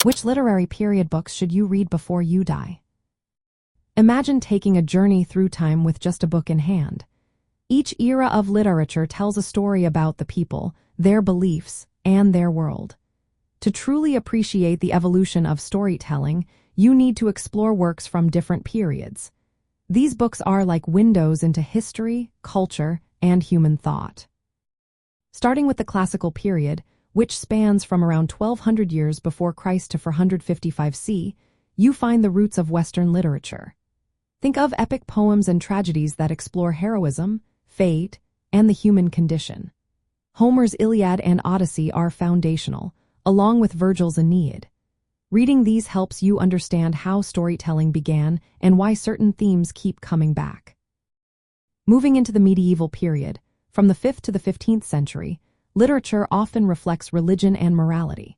Which literary period books should you read before you die? Imagine taking a journey through time with just a book in hand. Each era of literature tells a story about the people, their beliefs, and their world. To truly appreciate the evolution of storytelling, you need to explore works from different periods. These books are like windows into history, culture, and human thought. Starting with the classical period, which spans from around 1200 years before Christ to 455 C, you find the roots of Western literature. Think of epic poems and tragedies that explore heroism, fate, and the human condition. Homer's Iliad and Odyssey are foundational, along with Virgil's Aeneid. Reading these helps you understand how storytelling began and why certain themes keep coming back. Moving into the medieval period, from the 5th to the 15th century, literature often reflects religion and morality.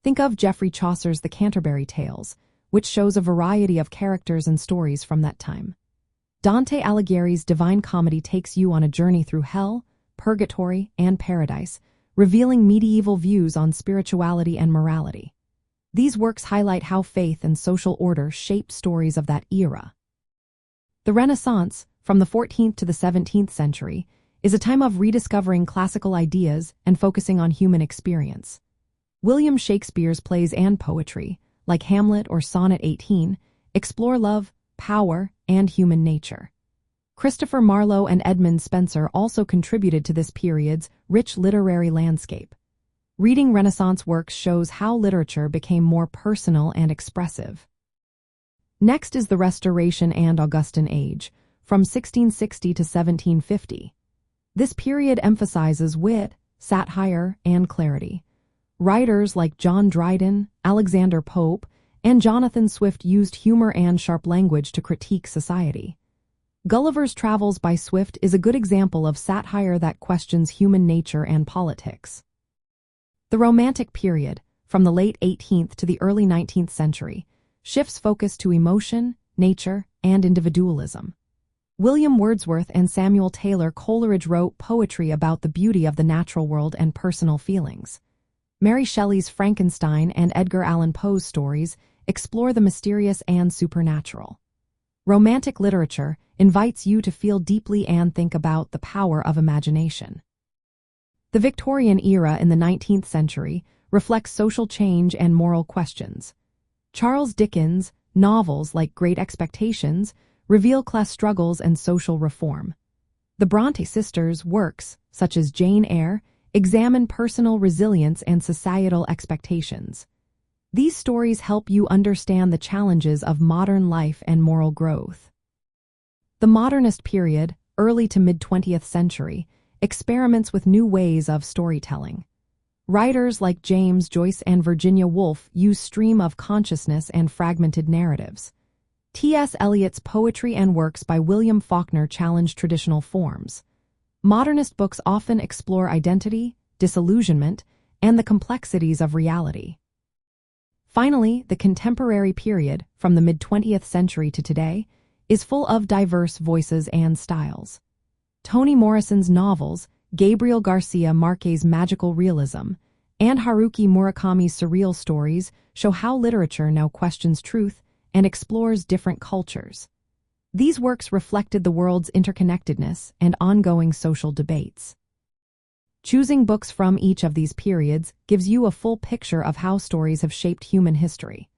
Think of Geoffrey Chaucer's The Canterbury Tales, which shows a variety of characters and stories from that time. Dante Alighieri's Divine Comedy takes you on a journey through hell, purgatory, and paradise, revealing medieval views on spirituality and morality. These works highlight how faith and social order shaped stories of that era. The Renaissance, from the 14th to the 17th century, is a time of rediscovering classical ideas and focusing on human experience. William Shakespeare's plays and poetry, like Hamlet or Sonnet 18, explore love, power, and human nature. Christopher Marlowe and Edmund Spenser also contributed to this period's rich literary landscape. Reading Renaissance works shows how literature became more personal and expressive. Next is the Restoration and Augustan Age, from 1660 to 1750. This period emphasizes wit, satire, and clarity. Writers like John Dryden, Alexander Pope, and Jonathan Swift used humor and sharp language to critique society. Gulliver's Travels by Swift is a good example of satire that questions human nature and politics. The Romantic period, from the late 18th to the early 19th century, shifts focus to emotion, nature, and individualism. William Wordsworth and Samuel Taylor Coleridge wrote poetry about the beauty of the natural world and personal feelings. Mary Shelley's Frankenstein and Edgar Allan Poe's stories explore the mysterious and supernatural. Romantic literature invites you to feel deeply and think about the power of imagination. The Victorian era in the 19th century reflects social change and moral questions. Charles Dickens' novels like Great Expectations reveal class struggles and social reform. The Bronte sisters' works, such as Jane Eyre, examine personal resilience and societal expectations. These stories help you understand the challenges of modern life and moral growth. The Modernist period, early to mid-20th century, experiments with new ways of storytelling. Writers like James Joyce and Virginia Woolf use stream of consciousness and fragmented narratives. T.S. Eliot's poetry and works by William Faulkner challenge traditional forms. Modernist books often explore identity, disillusionment, and the complexities of reality. Finally, the contemporary period, from the mid-20th century to today, is full of diverse voices and styles. Toni Morrison's novels, Gabriel Garcia Marquez's magical realism, and Haruki Murakami's surreal stories show how literature now questions truth and explores different cultures. These works reflected the world's interconnectedness and ongoing social debates. Choosing books from each of these periods gives you a full picture of how stories have shaped human history.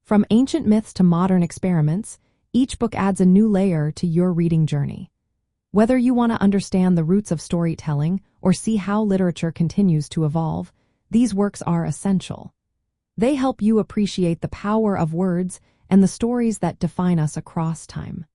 From ancient myths to modern experiments, each book adds a new layer to your reading journey. Whether you want to understand the roots of storytelling or see how literature continues to evolve, these works are essential. They help you appreciate the power of words and the stories that define us across time.